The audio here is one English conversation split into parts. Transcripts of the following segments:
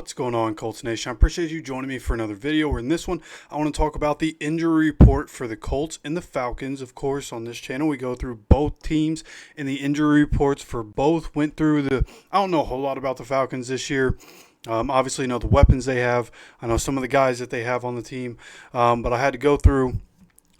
What's going on, Colts Nation? I appreciate you joining me for another video. Where in this one, I want to talk about the injury report for the Colts and the Falcons. Of course, on this channel, we go through both teams, and the injury reports for both went through I don't know a whole lot about the Falcons this year. Obviously, know the weapons they have. I know some of the guys that they have on the team, but I had to go through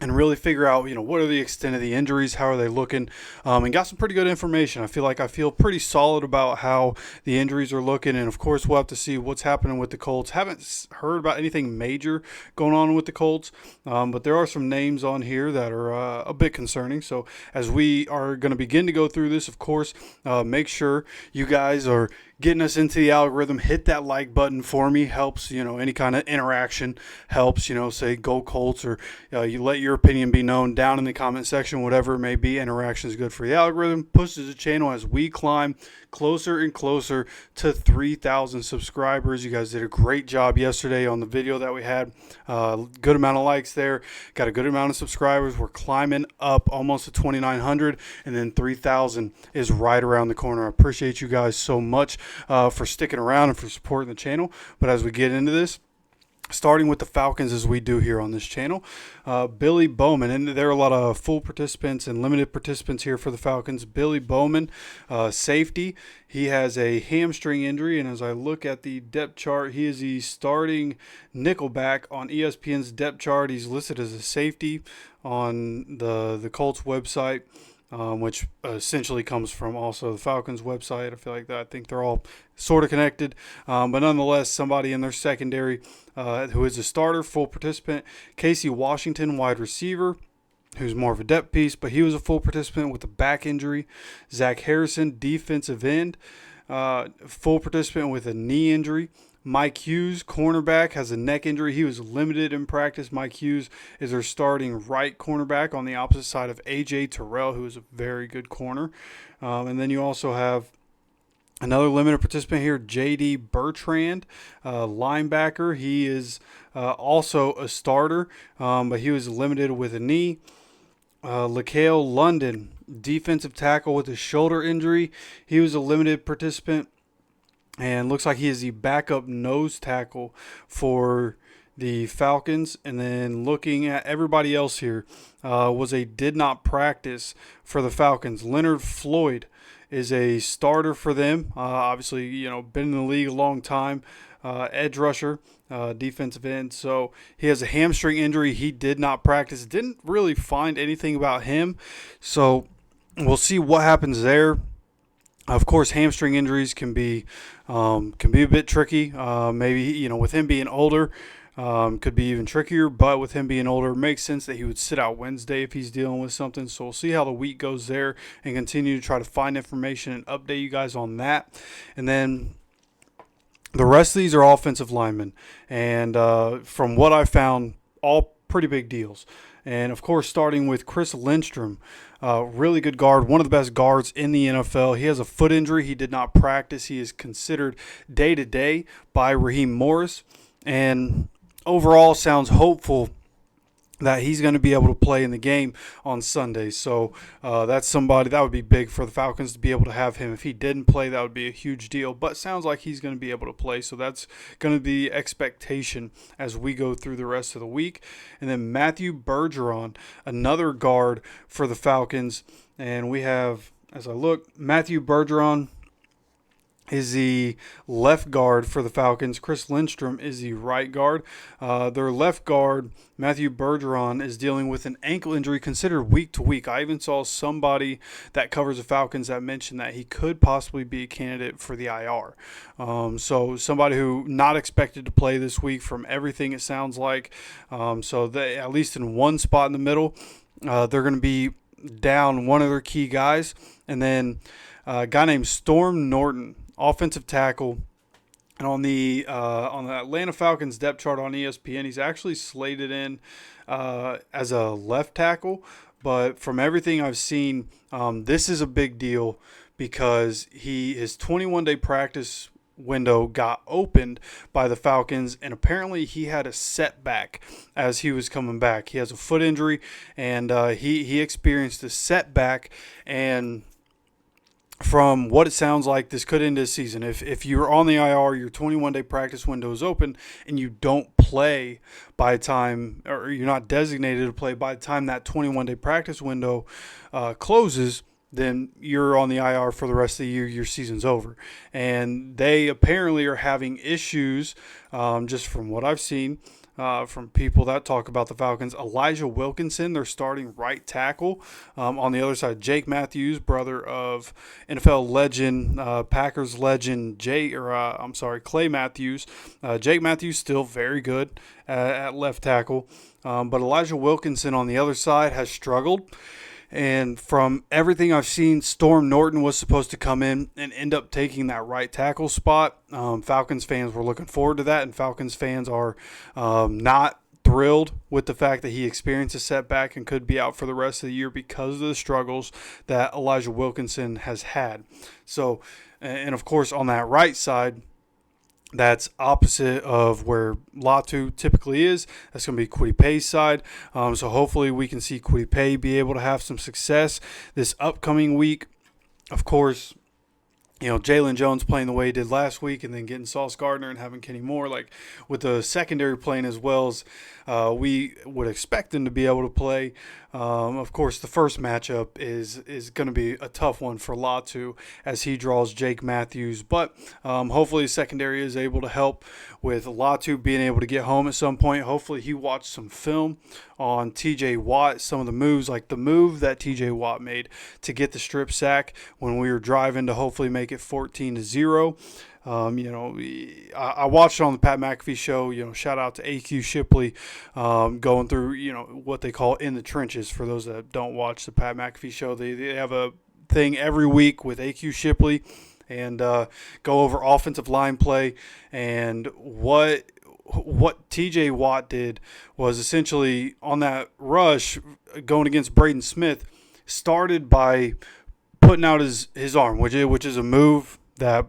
and really figure out, what are the extent of the injuries, how are they looking, and got some pretty good information. I feel pretty solid about how the injuries are looking, and of course we'll have to see what's happening with the Colts. Haven't heard about anything major going on with the Colts, but there are some names on here that are a bit concerning. So as we are going to begin to go through this, of course, make sure you guys are getting us into the algorithm. Hit that like button for me. Helps, any kind of interaction helps, say go Colts, or you let your opinion be known down in the comment section, whatever it may be. Interaction is good for the algorithm, pushes the channel as we climb closer and closer to 3,000 subscribers. You guys did a great job yesterday on the video that we had. Good amount of likes there, got a good amount of subscribers. We're climbing up almost to 2,900, and then 3,000 is right around the corner. I appreciate you guys so much for sticking around and for supporting the channel. But as we get into this, starting with the Falcons, as we do here on this channel, Billy Bowman, and there are a lot of full participants and limited participants here for the Falcons. Billy Bowman, safety, he has a hamstring injury, and as I look at the depth chart, he is the starting nickelback on ESPN's depth chart. He's listed as a safety on the Colts website, which essentially comes from also the Falcons website. I think they're all sort of connected, but nonetheless, somebody in their secondary who is a starter, full participant. Casey Washington, wide receiver, who's more of a depth piece, but he was a full participant with a back injury. Zach Harrison, defensive end, full participant with a knee injury. Mike Hughes, cornerback, has a neck injury. He was limited in practice. Mike Hughes is their starting right cornerback on the opposite side of A.J. Terrell, who is a very good corner. And then you also have another limited participant here, J.D. Bertrand, linebacker. He is also a starter, but he was limited with a knee. LaCale London, defensive tackle with a shoulder injury. He was a limited participant, and looks like he is the backup nose tackle for the Falcons. And then looking at everybody else here, did not practice for the Falcons. Leonard Floyd is a starter for them. Obviously, been in the league a long time. Edge rusher, defensive end. So he has a hamstring injury. He did not practice. Didn't really find anything about him. So we'll see what happens there. Of course, hamstring injuries can be a bit tricky. Maybe, with him being older, could be even trickier. But with him being older, it makes sense that he would sit out Wednesday if he's dealing with something. So we'll see how the week goes there and continue to try to find information and update you guys on that. And then the rest of these are offensive linemen. And from what I found, all pretty big deals. And, of course, starting with Chris Lindstrom, really good guard, one of the best guards in the NFL. He has a foot injury. He did not practice. He is considered day-to-day by Raheem Morris. And overall sounds hopeful that he's going to be able to play in the game on Sunday. So that's somebody that would be big for the Falcons to be able to have him. If he didn't play, that would be a huge deal. But sounds like he's going to be able to play. So that's going to be expectation as we go through the rest of the week. And then Matthew Bergeron, another guard for the Falcons. And we have, as I look, Matthew Bergeron is the left guard for the Falcons. Chris Lindstrom is the right guard. Their left guard, Matthew Bergeron, is dealing with an ankle injury considered week to week. I even saw somebody that covers the Falcons that mentioned that he could possibly be a candidate for the IR. So somebody who not expected to play this week from everything it sounds like. So they, at least in one spot in the middle, they're going to be down one of their key guys. And then a guy named Storm Norton, offensive tackle, and on the Atlanta Falcons depth chart on ESPN, he's actually slated in as a left tackle. But from everything I've seen, this is a big deal because his 21-day practice window got opened by the Falcons, and apparently he had a setback as he was coming back. He has a foot injury, and he experienced a setback, and from what it sounds like, this could end this season. If you're on the IR, your 21-day practice window is open, and you don't play by the time, or you're not designated to play by the time that 21-day practice window closes, then you're on the IR for the rest of the year. Your season's over. And they apparently are having issues, just from what I've seen, from people that talk about the Falcons. Elijah Wilkinson, their starting right tackle. On the other side, Jake Matthews, brother of NFL legend, Packers legend Clay Matthews. Jake Matthews still very good at left tackle, but Elijah Wilkinson on the other side has struggled. And from everything I've seen, Storm Norton was supposed to come in and end up taking that right tackle spot. Falcons fans were looking forward to that, and Falcons fans are not thrilled with the fact that he experienced a setback and could be out for the rest of the year because of the struggles that Elijah Wilkinson has had. So, and of course, on that right side, that's opposite of where Latu typically is. That's going to be Kwity Paye's side. So hopefully we can see Kwity Paye be able to have some success this upcoming week. Of course, Jalen Jones playing the way he did last week, and then getting Sauce Gardner and having Kenny Moore, like with the secondary playing as well as we would expect them to be able to play. Of course, the first matchup is going to be a tough one for Latu as he draws Jake Matthews. But hopefully the secondary is able to help with Latu being able to get home at some point. Hopefully he watched some film on TJ Watt, some of the moves, like the move that TJ Watt made to get the strip sack when we were driving to hopefully make it 14-0. I watched it on the Pat McAfee show. Shout out to AQ Shipley, going through, what they call In the Trenches. For those that don't watch the Pat McAfee show, they have a thing every week with AQ Shipley and go over offensive line play. And what TJ Watt did was essentially on that rush going against Braden Smith, started by putting out his arm, which is a move that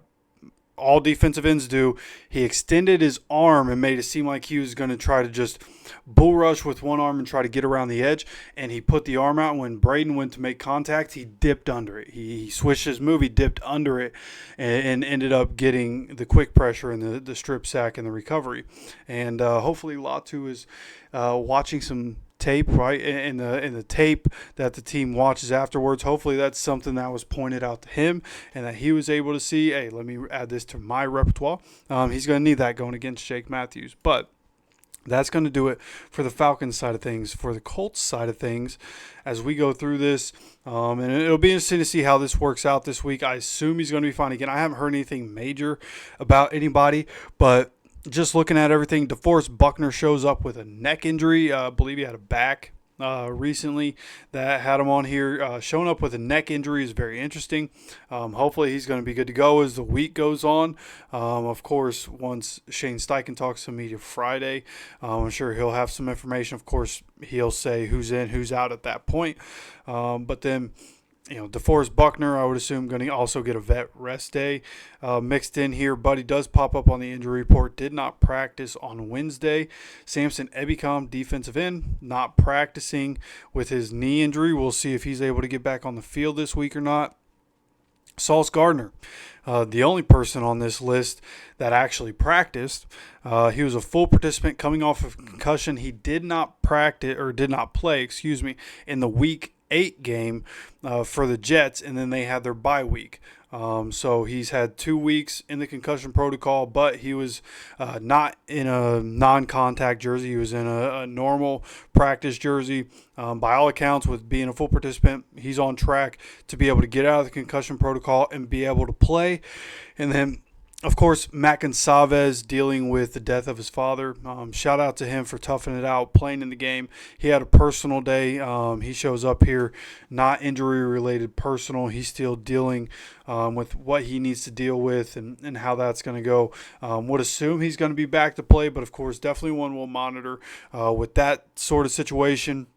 all defensive ends do. He extended his arm and made it seem like he was going to try to just bull rush with one arm and try to get around the edge, and he put the arm out. When Braden went to make contact, he dipped under it. He switched his move, he dipped under it, and ended up getting the quick pressure and the strip sack and the recovery. And hopefully Latu is watching some tape, right, in the tape that the team watches afterwards. Hopefully that's something that was pointed out to him and that he was able to see, hey, let me add this to my repertoire. He's going to need that going against Jake Matthews. But that's going to do it for the Falcons side of things. For the Colts side of things, as we go through this, and it'll be interesting to see how this works out this week. I assume he's going to be fine. Again, I haven't heard anything major about anybody, but just looking at everything, DeForest Buckner shows up with a neck injury. I believe he had a back recently that had him on here. Showing up with a neck injury is very interesting. Hopefully he's going to be good to go as the week goes on. Of course, once Shane Steichen talks to media Friday, I'm sure he'll have some information. Of course, he'll say who's in, who's out at that point. But then, DeForest Buckner, I would assume, going to also get a vet rest day mixed in here. But he does pop up on the injury report. Did not practice on Wednesday. Samson Ebicom, defensive end, not practicing with his knee injury. We'll see if he's able to get back on the field this week or not. Sauce Gardner, the only person on this list that actually practiced. He was a full participant coming off of concussion. He did not play, in the Week 8 game for the Jets, and then they had their bye week. So he's had 2 weeks in the concussion protocol, but he was not in a non-contact jersey. He was in a normal practice jersey. By all accounts, with being a full participant, he's on track to be able to get out of the concussion protocol and be able to play. And then, of course, Matt Gonsalves dealing with the death of his father. Shout out to him for toughing it out, playing in the game. He had a personal day. He shows up here, not injury-related, personal. He's still dealing with what he needs to deal with and how that's going to go. Would assume he's going to be back to play, but, of course, definitely one we'll monitor with that sort of situation.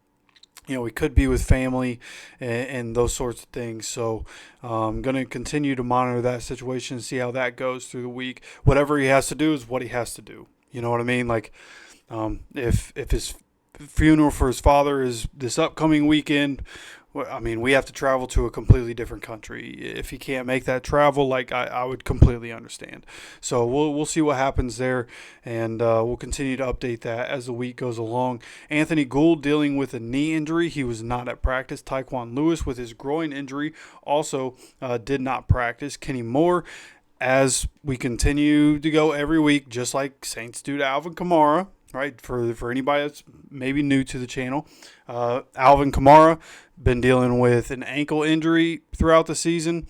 We could be with family and those sorts of things. So I'm going to continue to monitor that situation and see how that goes through the week. Whatever he has to do is what he has to do. You know what I mean? Like if his funeral for his father is this upcoming weekend, I mean, we have to travel to a completely different country. If he can't make that travel, like I would completely understand. So we'll see what happens there, and we'll continue to update that as the week goes along. Anthony Gould dealing with a knee injury. He was not at practice. Tyquan Lewis with his groin injury also did not practice. Kenny Moore, as we continue to go every week, just like Saints do to Alvin Kamara, right? For anybody that's maybe new to the channel, Alvin Kamara been dealing with an ankle injury throughout the season.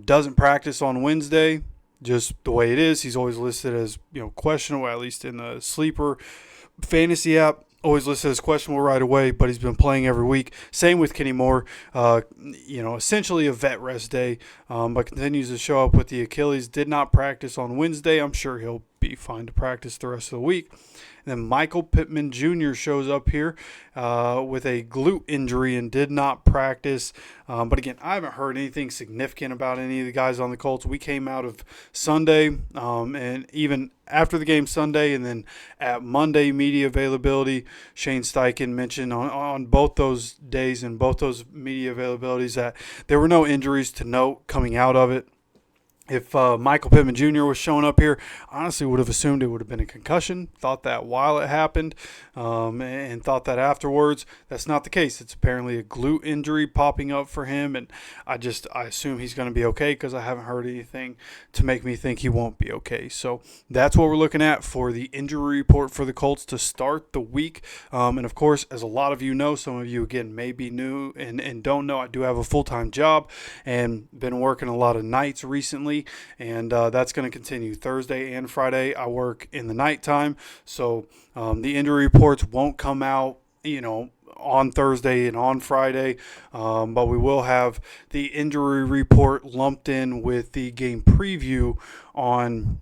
Doesn't practice on Wednesday, just the way it is. He's always listed as questionable, at least in the sleeper fantasy app. Always listed as questionable right away, but he's been playing every week. Same with Kenny Moore. Essentially a vet rest day, but continues to show up with the Achilles. Did not practice on Wednesday. I'm sure he'll be fine to practice the rest of the week. And then Michael Pittman Jr. shows up here with a glute injury and did not practice. But again, I haven't heard anything significant about any of the guys on the Colts. We came out of Sunday and even after the game Sunday, and then at Monday media availability, Shane Steichen mentioned on both those days and both those media availabilities that there were no injuries to note coming out of it. If Michael Pittman Jr. was showing up here, I honestly would have assumed it would have been a concussion. Thought that while it happened and thought that afterwards. That's not the case. It's apparently a glute injury popping up for him, and I assume he's going to be okay because I haven't heard anything to make me think he won't be okay. So that's what we're looking at for the injury report for the Colts to start the week. And, of course, as a lot of you know, some of you, again, may be new and don't know, I do have a full-time job and been working a lot of nights recently. And that's going to continue Thursday and Friday. I work in the nighttime, so the injury reports won't come out, on Thursday and on Friday, but we will have the injury report lumped in with the game preview on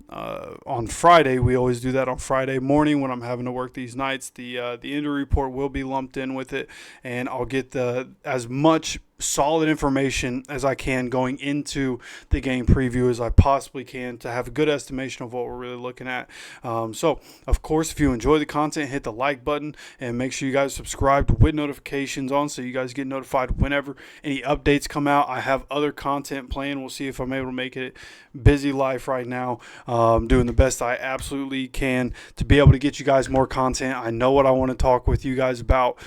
Friday. We always do that on Friday morning when I'm having to work these nights. The injury report will be lumped in with it, and I'll get as much solid information as I can going into the game preview as I possibly can to have a good estimation of what we're really looking at. So, of course, if you enjoy the content, hit the like button and make sure you guys subscribe with notifications on so you guys get notified whenever any updates come out. I have other content planned. We'll see if I'm able to make it busy life right now. Doing the best I absolutely can to be able to get you guys more content. I know what I want to talk with you guys about.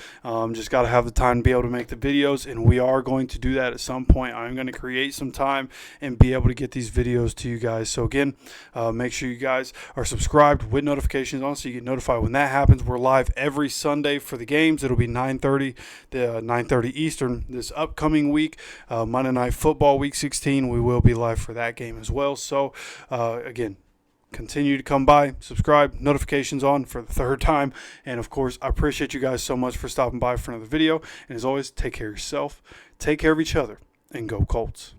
Just got to have the time to be able to make the videos, and we are going to do that at some point. I'm going to create some time and be able to get these videos to you guys. So again, make sure you guys are subscribed with notifications on so you get notified when that happens. We're live every Sunday for the games. It'll be 9:30 Eastern this upcoming week. Monday Night Football Week 16, we will be live for that game as well. So again, continue to come by, subscribe, notifications on for the third time. And of course, I appreciate you guys so much for stopping by for another video. And as always, take care of yourself, take care of each other, and go Colts.